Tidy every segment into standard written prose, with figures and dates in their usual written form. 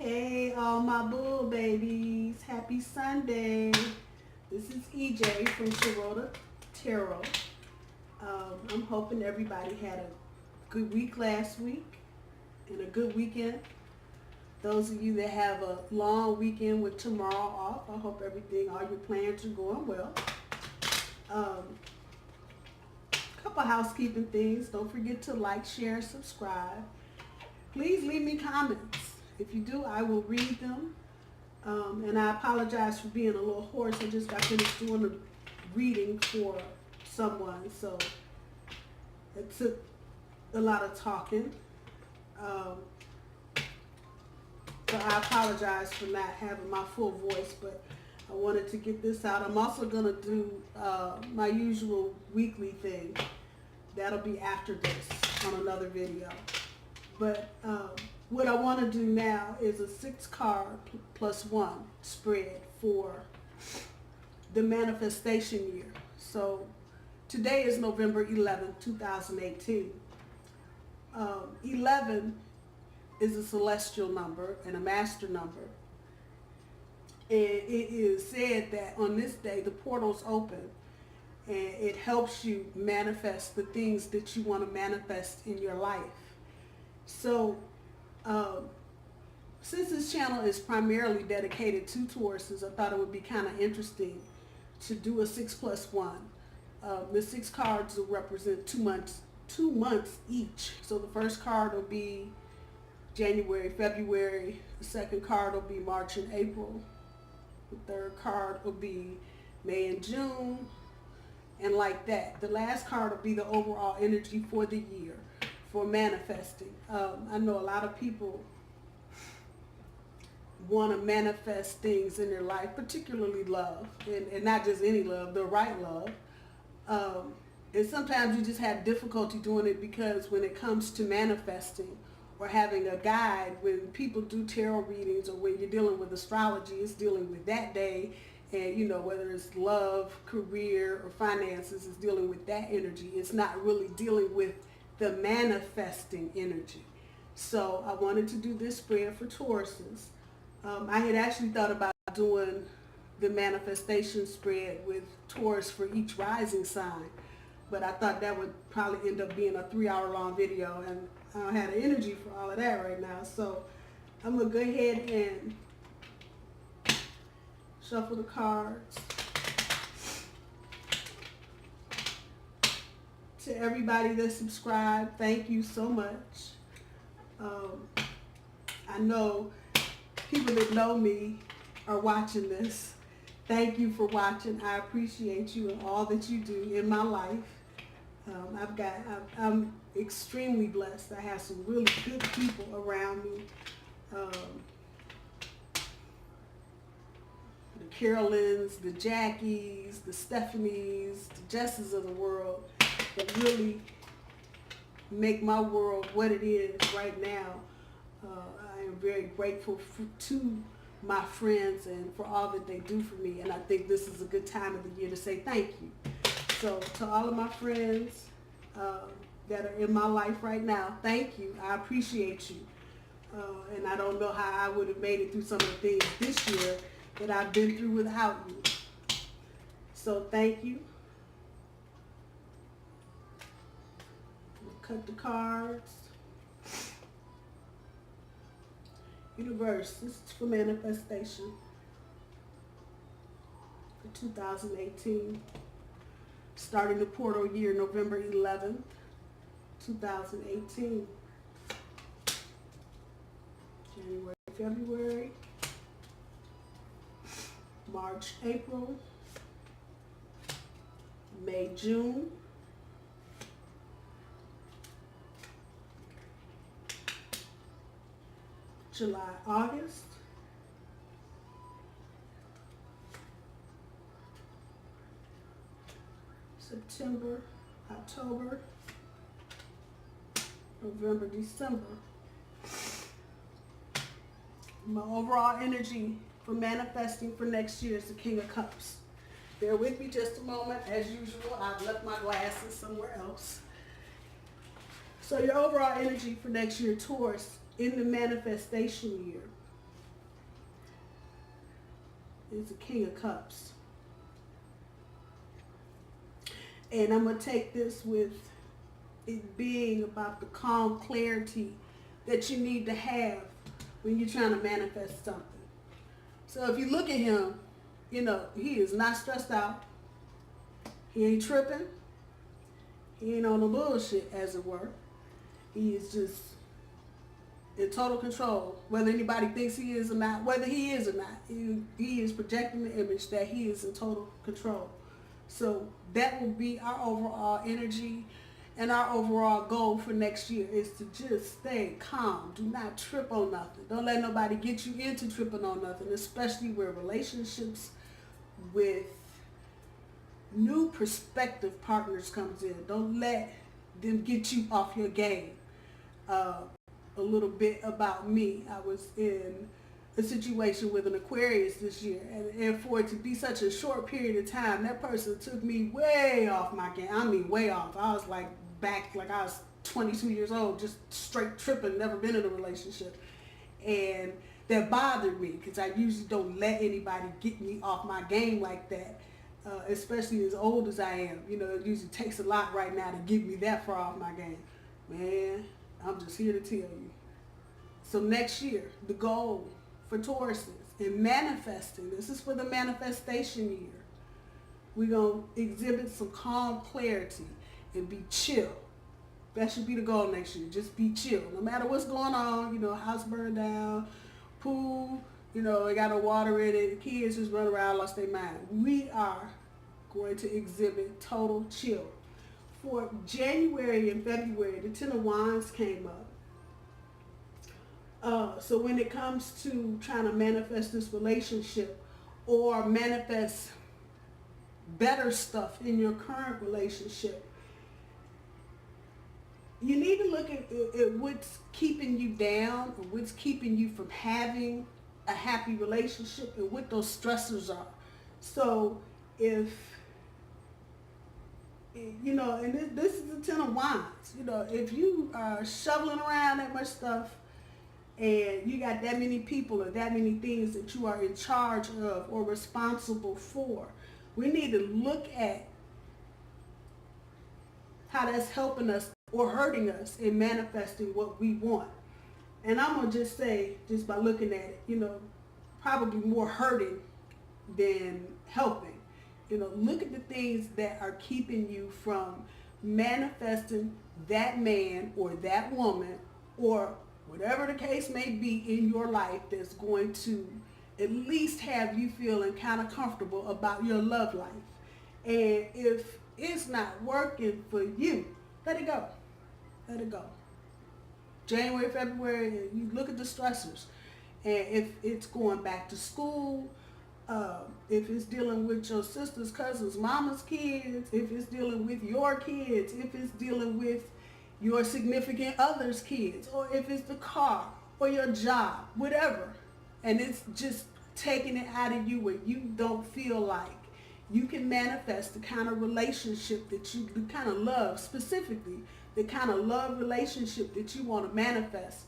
Hey, all my bull babies. Happy Sunday. This is EJ from Taurota Tarot. I'm hoping everybody had a good week last week and a good weekend. Those of you that have a long weekend with tomorrow off, I hope all your plans are going well. Couple housekeeping things. Don't forget to like, share, subscribe. Please leave me comments. If you do, I will read them. And I apologize for being a little hoarse. I just got finished doing a reading for someone, so it took a lot of talking. So I apologize for not having my full voice, but I wanted to get this out. I'm also going to do my usual weekly thing. That'll be after this on another video. But what I want to do now is a 6-card plus 1 spread for the manifestation year. So today is November 11th, 2018. 11 is a celestial number and a master number. And it is said that on this day the portals open and it helps you manifest the things that you want to manifest in your life. So since this channel is primarily dedicated to Tauruses, I thought it would be kind of interesting to do a 6 plus 1. The 6 cards will represent 2 months each. So the first card will be January, February. The second card will be March and April. The third card will be May and June, and like that. The last card will be the overall energy for the year for manifesting. I know a lot of people want to manifest things in their life, particularly love, and not just any love, the right love. And sometimes you just have difficulty doing it because when it comes to manifesting or having a guide, when people do tarot readings or when you're dealing with astrology, it's dealing with that day. And you know, whether it's love, career, or finances, it's dealing with that energy. It's not really dealing with the manifesting energy. So I wanted to do this spread for Tauruses. I had actually thought about doing the manifestation spread with Taurus for each rising sign, but I thought that would probably end up being a 3-hour-long video, and I don't have the energy for all of that right now. So I'm going to go ahead and shuffle the cards. To everybody that subscribed, thank you so much. I know people that know me are watching this. Thank you for watching. I appreciate you and all that you do in my life. I'm extremely blessed. I have some really good people around me. The Carolyns, the Jackies, the Stephanies, the Jesses of the world that really make my world what it is right now. I am very grateful to my friends and for all that they do for me, and I think this is a good time of the year to say thank you. So to all of my friends that are in my life right now, thank you. I appreciate you. And I don't know how I would have made it through some of the things this year that I've been through without you. So thank you. Cut the cards. Universe, this is for manifestation for 2018. Starting the portal year November 11th, 2018. January, February, March, April, May, June, July, August, September, October, November, December. My overall energy for manifesting for next year is the King of Cups. Bear with me just a moment. As usual, I've left my glasses somewhere else. So your overall energy for next year, Taurus, in the manifestation year, is the King of Cups. And I'm going to take this with it being about the calm clarity that you need to have when you're trying to manifest something. So if you look at him, you know, he is not stressed out. He ain't tripping. He ain't on the bullshit, as it were. He is just in total control, whether anybody thinks he is or not, whether he is or not. He is projecting the image that he is in total control. So that will be our overall energy and our overall goal for next year is to just stay calm. Do not trip on nothing. Don't let nobody get you into tripping on nothing, especially where relationships with new prospective partners comes in. Don't let them get you off your game. A little bit about me. I was in a situation with an Aquarius this year, and for it to be such a short period of time, that person took me way off my game. I mean, way off. I was like back, like I was 22 years old, just straight tripping, never been in a relationship. And that bothered me because I usually don't let anybody get me off my game like that, especially as old as I am. You know, it usually takes a lot right now to get me that far off my game. Man, I'm just here to tell you. So next year, the goal for Tauruses in manifesting, this is for the manifestation year, we're going to exhibit some calm clarity and be chill. That should be the goal next year. Just be chill. No matter what's going on, you know, house burned down, pool, you know, they got no water in it, the kids just run around, lost their mind. We are going to exhibit total chill. For January and February, the Ten of Wands came up. So when it comes to trying to manifest this relationship or manifest better stuff in your current relationship, you need to look at what's keeping you down or what's keeping you from having a happy relationship and what those stressors are. So if, you know, and this is the Ten of Wands, you know, if you are shoveling around that much stuff and you got that many people or that many things that you are in charge of or responsible for, we need to look at how that's helping us or hurting us in manifesting what we want. And I'm going to just say, just by looking at it, you know, probably more hurting than helping. You know, look at the things that are keeping you from manifesting that man or that woman or whatever the case may be in your life that's going to at least have you feeling kind of comfortable about your love life. And if it's not working for you, let it go. Let it go. January, February, you look at the stressors. And if it's going back to school, if it's dealing with your sister's, cousins, mama's kids, if it's dealing with your kids, if it's dealing with your significant other's kids, or if it's the car or your job, whatever. And it's just taking it out of you where you don't feel like you can manifest the kind of relationship that you, the kind of love, specifically, the kind of love relationship that you want to manifest.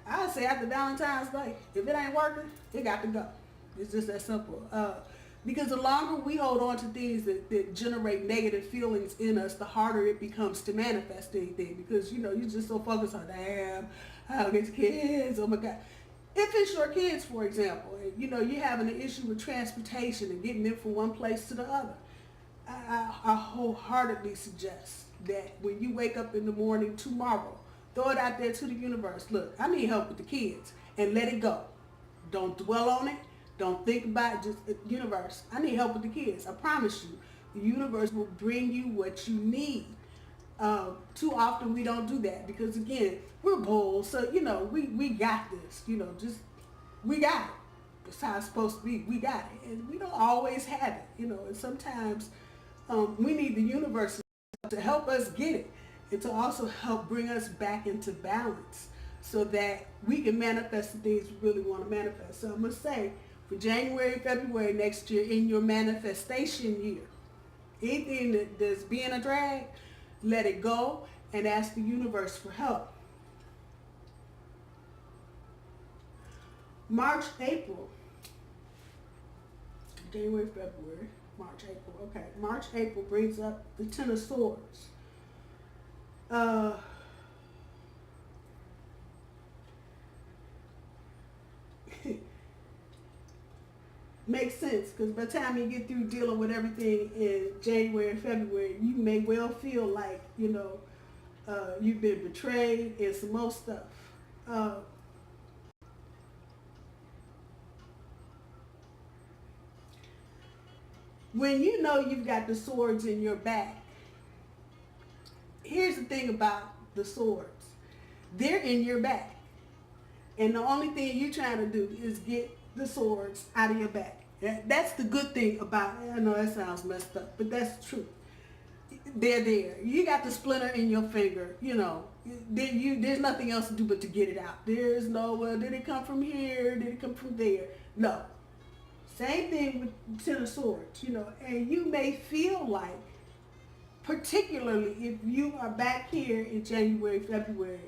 I say after Valentine's Day, if it ain't working, it got to go. It's just that simple. Because the longer we hold on to things that generate negative feelings in us, the harder it becomes to manifest anything. Because, you know, you're just so focused on, damn, I don't get kids, oh my God. If it's your kids, for example, and, you know, you're having an issue with transportation and getting them from one place to the other, I wholeheartedly suggest that when you wake up in the morning tomorrow, throw it out there to the universe. Look, I need help with the kids, and let it go. Don't dwell on it. Don't think about it. Just, universe, I need help with the kids. I promise you, the universe will bring you what you need. Too often we don't do that because, again, we're bulls. So, you know, we got this. You know, just, we got it. That's how it's supposed to be. We got it. And we don't always have it, you know. And sometimes we need the universe to help us get it and to also help bring us back into balance so that we can manifest the things we really want to manifest. So I'm going to say, for January, February next year, in your manifestation year, anything that's being a drag, let it go and ask the universe for help. March, April, January, February, March, April. Okay, March, April brings up the Ten of Swords. Makes sense, because by the time you get through dealing with everything in January and February, you may well feel like, you've been betrayed and some more stuff. When you know you've got the swords in your back, here's the thing about the swords. They're in your back. And the only thing you're trying to do is get the swords out of your back. That's the good thing about it. I know that sounds messed up, but that's true. They're there. You got the splinter in your finger, there's nothing else to do but to get it out. There's no, well, did it come from here? Did it come from there? No. Same thing with Ten of Swords, and you may feel like, particularly if you are back here in January, February,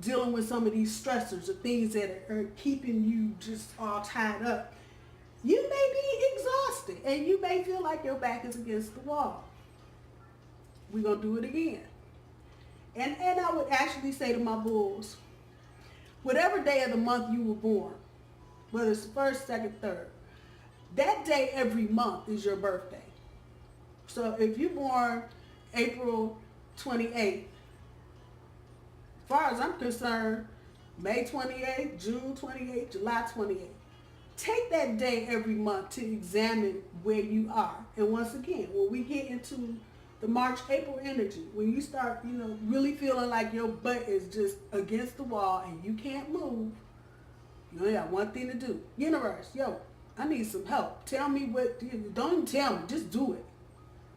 dealing with some of these stressors or things that are keeping you just all tied up, you may be exhausted and you may feel like your back is against the wall. We're going to do it again. And I would actually say to my bulls, whatever day of the month you were born, whether it's the first, second, third, that day every month is your birthday. So if you're born April 28th, as far as I'm concerned, May 28th, June 28th, July 28th. Take that day every month to examine where you are. And once again, when we get into the March, April energy, when you start, really feeling like your butt is just against the wall and you can't move, you only got one thing to do. Universe, I need some help. Tell me what, don't even tell me, just do it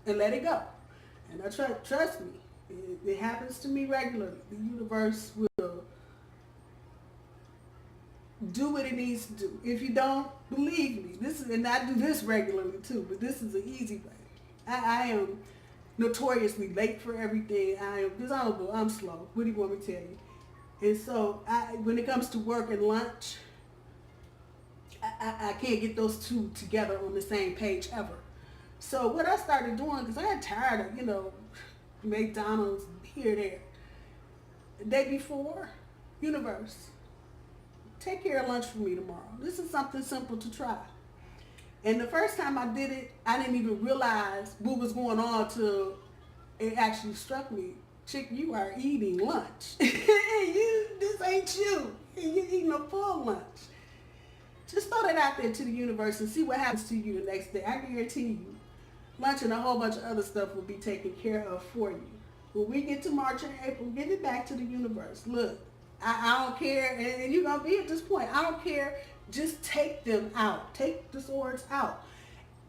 and let it go. And I trust me. It happens to me regularly. The universe will do what it needs to do. If you don't believe me, and I do this regularly too, but this is an easy way. I am notoriously late for everything. I'm slow. What do you want me to tell you? And so when it comes to work and lunch, I can't get those two together on the same page ever. So what I started doing, because I got tired of, McDonald's here, there. The day before, universe, take care of lunch for me tomorrow. This is something simple to try. And the first time I did it, I didn't even realize what was going on till it actually struck me. Chick, you are eating lunch. This ain't you. You're eating a full lunch. Just throw that out there to the universe and see what happens to you the next day. I guarantee you, lunch and a whole bunch of other stuff will be taken care of for you. When we get to March and April, give it back to the universe. Look, I don't care, and you're going to be at this point. I don't care. Just take them out. Take the swords out.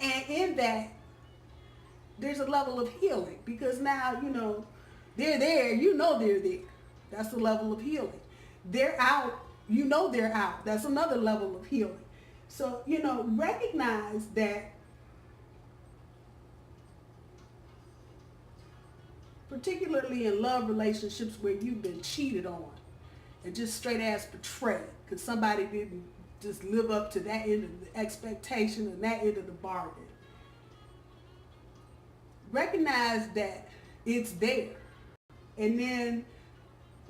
And in that, there's a level of healing, because now, they're there. They're there. That's the level of healing. They're out. They're out. That's another level of healing. So, recognize that particularly in love relationships where you've been cheated on and just straight ass betrayed because somebody didn't just live up to that end of the expectation and that end of the bargain. Recognize that it's there, and then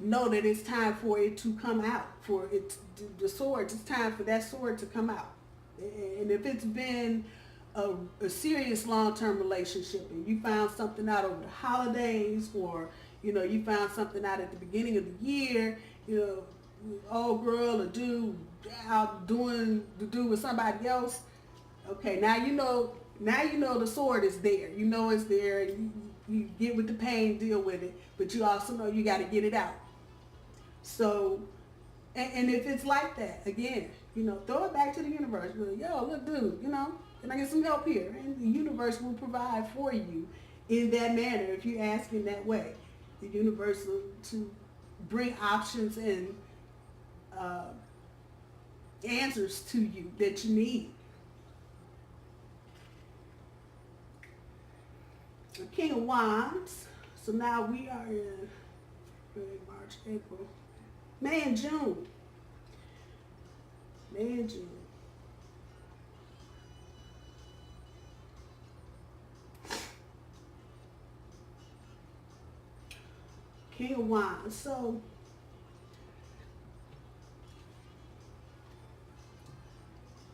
know that it's time for it to come out. It's time for that sword to come out. And if it's been a serious long-term relationship and you found something out over the holidays, or you found something out at the beginning of the year, old girl or dude out doing the do with somebody else, okay, now you know the sword is there. It's there. You get with the pain, deal with it, but you also know you got to get it out. So, and if it's like that, again, throw it back to the universe. Yo, look, dude, can I get some help here? And the universe will provide for you in that manner if you ask in that way. The universe will to bring options and answers to you that you need. The King of Wands. So now we are in February, March, April, May and June. May and June. King of Wands. So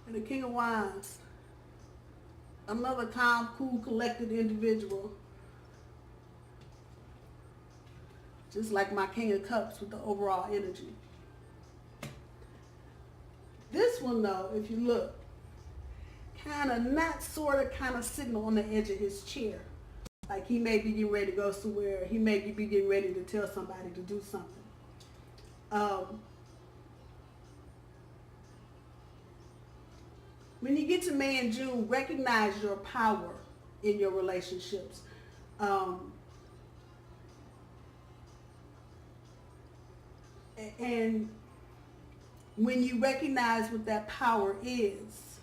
the King of Wands, another calm, cool, collected individual. Just like my King of Cups with the overall energy. This one though, if you look, kind of not sort of kind of sitting on the edge of his chair. Like he may be getting ready to go somewhere. He may be getting ready to tell somebody to do something. When you get to May and June, recognize your power in your relationships. And when you recognize what that power is,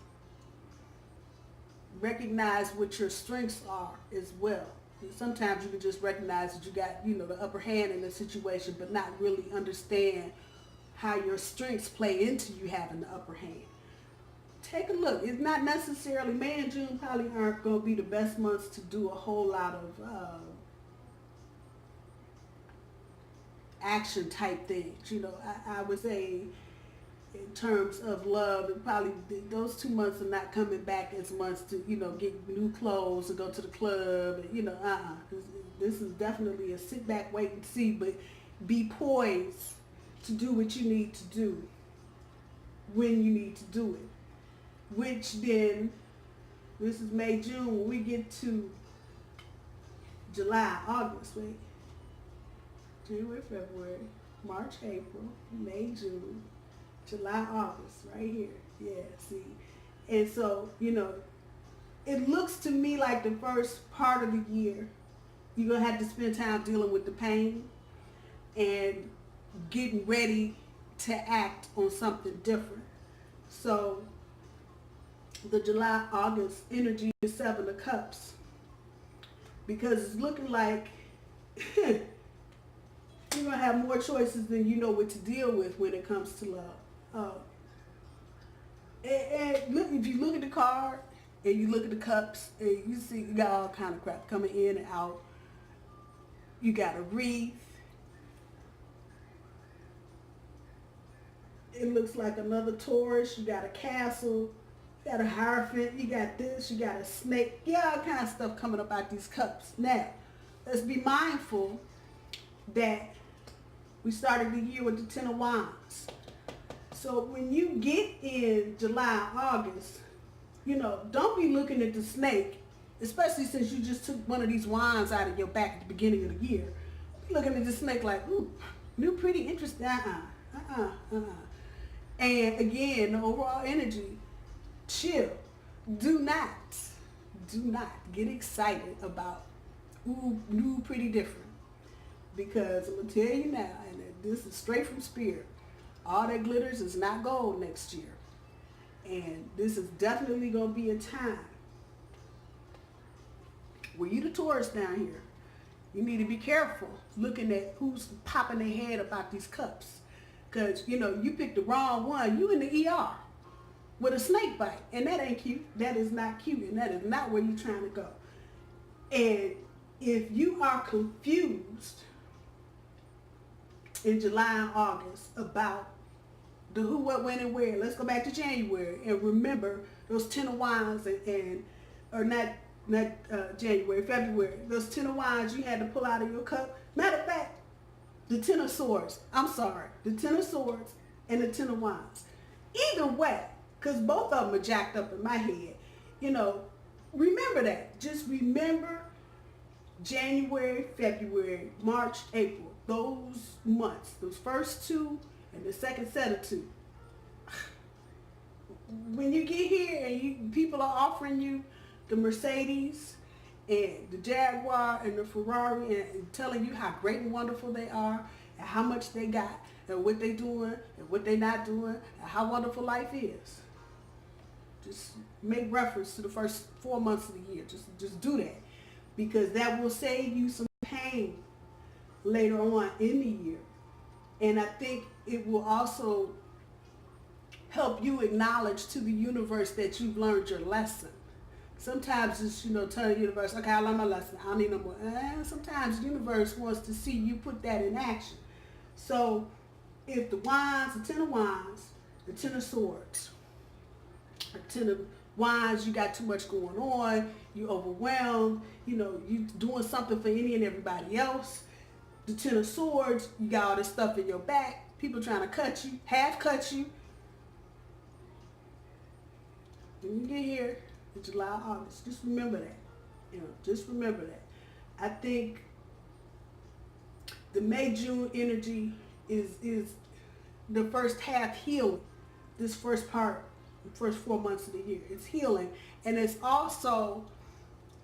recognize what your strengths are as well. Sometimes you can just recognize that you got, the upper hand in the situation, but not really understand how your strengths play into you having the upper hand. Take a look. It's not necessarily, May and June probably aren't going to be the best months to do a whole lot of action type things. I would say in terms of love, and probably those 2 months are not coming back as months to, get new clothes and go to the club. And, This is definitely a sit back, wait and see, but be poised to do what you need to do when you need to do it. Which then, this is May, June, when we get to July, August, wait. January, February, March, April, May, June, July, August, right here. Yeah, see. And so, it looks to me like the first part of the year, you're going to have to spend time dealing with the pain and getting ready to act on something different. So, the July, August energy is 7 of Cups. Because it's looking like you're going to have more choices than you know what to deal with when it comes to love. And look, if you look at the card and you look at the cups, and you see you got all kind of crap coming in and out. You got a wreath. It looks like another Taurus. You got a castle. You got a Hierophant. You got this. You got a snake. Yeah, all kind of stuff coming up out these cups. Now, let's be mindful that we started the year with the Ten of Wands. So when you get in July, August, don't be looking at the snake, especially since you just took one of these wands out of your back at the beginning of the year. Be looking at the snake like, ooh, new, pretty, interesting. And again, the overall energy, chill. Do not get excited about, ooh, new, pretty, different. Because I'm going to tell you now, and this is straight from spirit, all that glitters is not gold next year. And this is definitely going to be a time where you the Taurus down here, you need to be careful looking at who's popping their head about these cups. Because, you picked the wrong one. You in the ER with a snake bite. And that ain't cute. That is not cute. And that is not where you're trying to go. And if you are confused in July and August about the who, what, when, and where, let's go back to January and remember those Ten of Wands or not January, February, those Ten of Wands you had to pull out of your cup. Matter of fact, the Ten of Swords, I'm sorry, the Ten of Swords and the Ten of Wands. Either way, because both of them are jacked up in my head, remember that. Just remember January, February, March, April, those months, those first two and the second set of two. When you get here and people are offering you the Mercedes and the Jaguar and the Ferrari and telling you how great and wonderful they are and how much they got and what they doing and what they not doing and how wonderful life is, just make reference to the first 4 months of the year. Just do that, because that will save you some pain later on in the year. And I think it will also help you acknowledge to the universe that you've learned your lesson. sometimes just, tell the universe, okay, I learned my lesson. I don't need no more. Sometimes the universe wants to see you put that in action. So if the wands, the 10 of wands, the 10 of swords, the 10 of wands, you got too much going on, you overwhelmed, you doing something for any and everybody else. The 10 of swords, you got all this stuff in your back, people trying to cut you, half cut you. When you get here in July, August, just remember that. Just remember that. I think the May, June energy is the first half healing. This first part, the first 4 months of the year, it's healing. And it's also,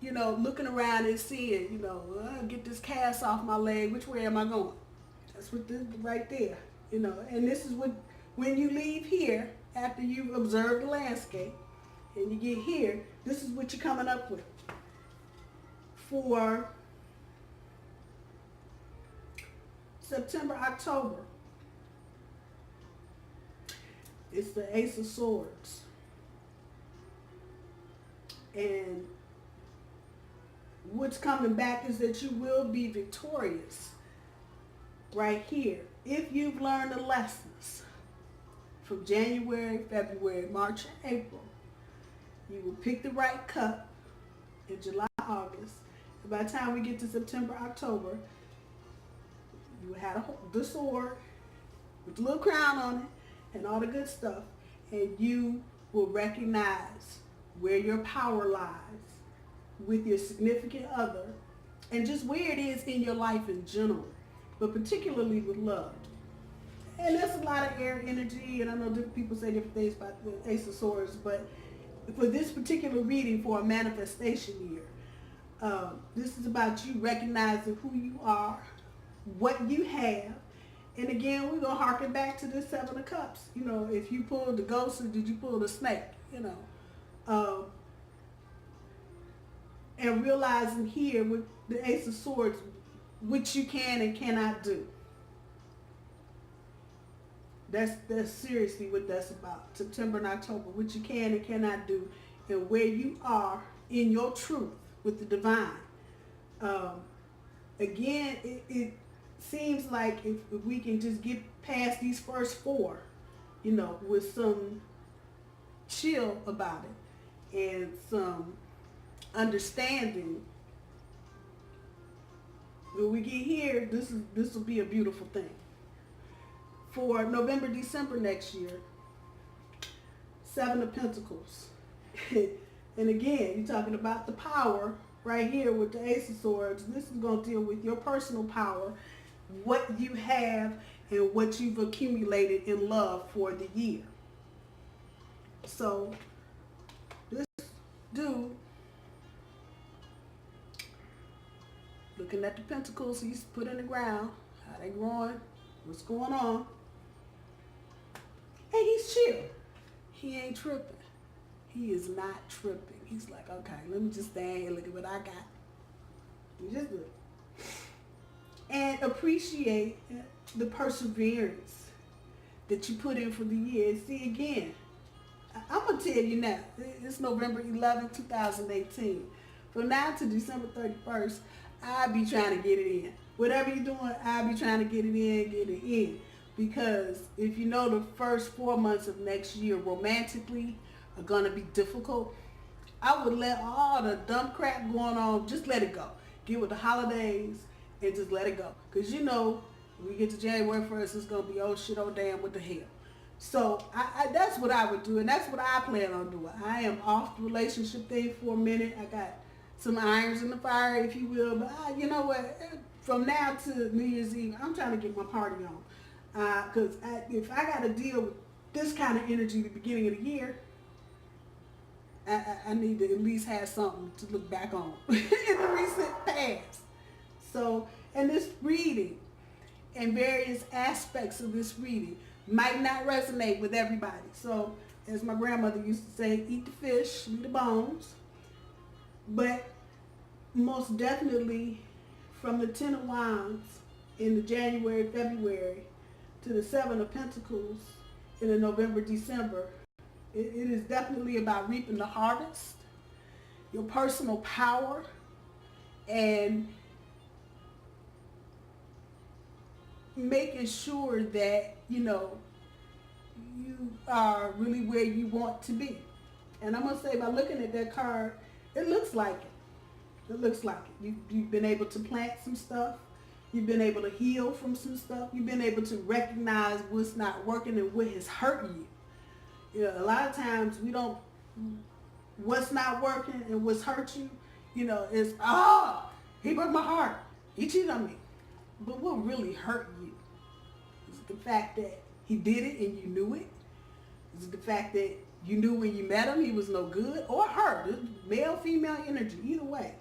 looking around and seeing, get this cast off my leg, which way am I going? That's what this right there, and this is what, when you leave here, after you've observed the landscape, and you get here, this is what you're coming up with. For September, October, it's the Ace of Swords. And what's coming back is that you will be victorious right here. If you've learned the lessons from January, February, March, and April, you will pick the right cup in July, August. And by the time we get to September, October, you will have the sword with the little crown on it and all the good stuff. And you will recognize where your power lies with your significant other and just where it is in your life in general, but particularly with love. And there's a lot of air energy, and I know different people say different things about the Ace of Swords, but for this particular reading for a manifestation year, this is about you recognizing who you are, what you have. And again, we're going to harken back to this 7 of Cups. If you pulled the ghost or did you pull the snake, and realizing here with the Ace of Swords, what you can and cannot do. That's seriously what that's about. September and October, what you can and cannot do, and where you are in your truth with the divine. Again, it seems like if we can just get past these first 4, with some chill about it and some understanding, when we get here, this will be a beautiful thing. For November, December next year, 7 of Pentacles. And again, you're talking about the power right here with the Ace of Swords. This is going to deal with your personal power, what you have, and what you've accumulated in love for the year. So, this dude, looking at the pentacles he's put in the ground, how they growing, what's going on. And he's chill. He ain't tripping. He is not tripping. He's like, okay, let me just stand here, look at what I got. You just look. And appreciate the perseverance that you put in for the year. See, again, I'm going to tell you now, it's November 11, 2018. From now to December 31st, I'll be trying to get it in. Whatever you're doing, I'll be trying to get it in. Because if you know the first 4 months of next year romantically are going to be difficult, I would let all the dumb crap going on, just let it go. Get with the holidays and just let it go. Because when we get to January 1st, it's going to be, oh shit, oh damn, what the hell. So that's what I would do, and that's what I plan on doing. I am off the relationship thing for a minute. I got some irons in the fire, if you will. But you know what? From now to New Year's Eve, I'm trying to get my party on. Because if I got to deal with this kind of energy at the beginning of the year, I need to at least have something to look back on in the recent past. So, and this reading and various aspects of this reading might not resonate with everybody. So, as my grandmother used to say, eat the fish, leave the bones. But most definitely, from the 10 of Wands in the January, February, to the 7 of Pentacles in the November, December, it is definitely about reaping the harvest your personal power, and making sure that, you know, you are really where you want to be. And I'm going to say, by looking at that card, it looks like it. It looks like it. You've been able to plant some stuff. You've been able to heal from some stuff. You've been able to recognize what's not working and what is hurting you. You know, a lot of times we don't, what's not working and what's hurt you, you know, is, he broke my heart. He cheated on me. But what really hurt you is the fact that he did it and you knew it. Is the fact that you knew when you met him he was no good, or her, male, female energy, either way.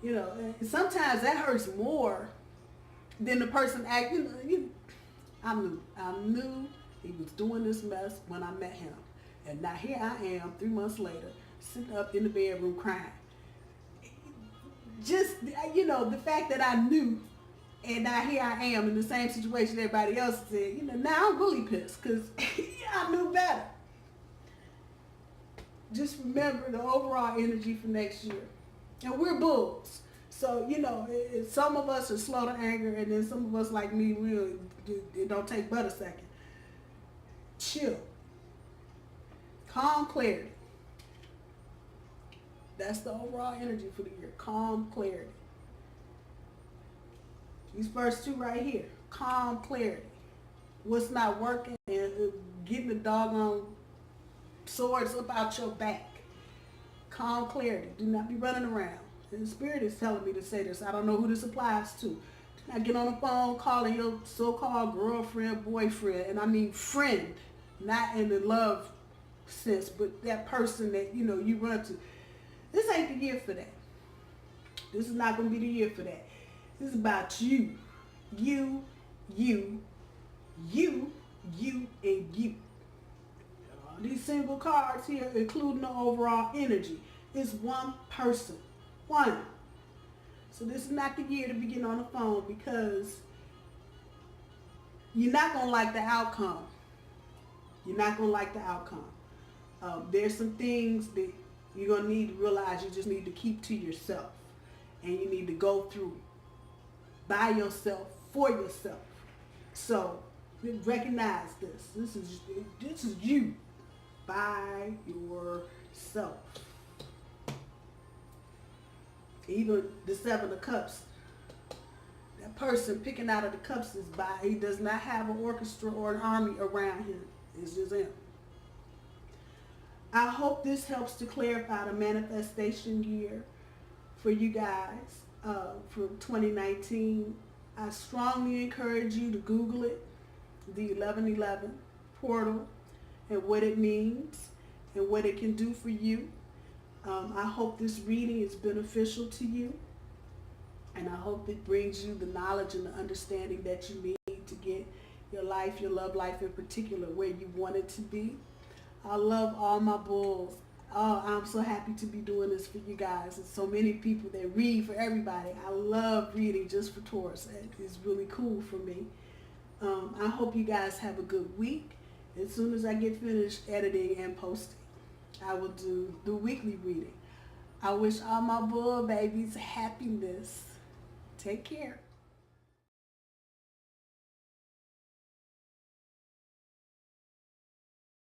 You know, and sometimes that hurts more than the person acting. I knew he was doing this mess when I met him. And now here I am 3 months later, sitting up in the bedroom crying. Just, you know, the fact that I knew, and now here I am in the same situation everybody else said, you know, now I'm really pissed because I knew better. Just remember the overall energy for next year. And we're bulls. So, you know, some of us are slow to anger, and then some of us like me, it don't take but a second. Chill. Calm, clarity. That's the overall energy for the year. Calm, clarity. These first two right here. Calm, clarity. What's not working, and getting the doggone swords up out your back. Calm, clarity. Do not be running around. And the spirit is telling me to say this. I don't know who this applies to. Do not get on the phone calling your so-called girlfriend, boyfriend, and I mean friend, not in the love sense, but that person that, you know, you run to. This ain't the year for that. This is not going to be the year for that. This is about you. You, and you. These single cards here, including the overall energy, is one person. One. So this is not the year to be getting on the phone, because you're not going to like the outcome. You're not going to like the outcome. There's some things that you're going to need to realize you just need to keep to yourself. And you need to go through by yourself, for yourself. So recognize this. This is you by yourself. Even the Seven of Cups, that person picking out of the cups is by, he does not have an orchestra or an army around him. It's just him. I hope this helps to clarify the manifestation year for you guys for 2019. I strongly encourage you to Google it, the 1111 portal, and what it means and what it can do for you. I hope this reading is beneficial to you, and I hope it brings you the knowledge and the understanding that you need to get your life, your love life in particular, where you want it to be. I love all my bulls. Oh, I'm so happy to be doing this for you guys. And so many people that read for everybody. I love reading just for Taurus. It's really cool for me. I hope you guys have a good week. As soon as I get finished editing and posting, I will do the weekly reading. I wish all my bull babies happiness. Take care.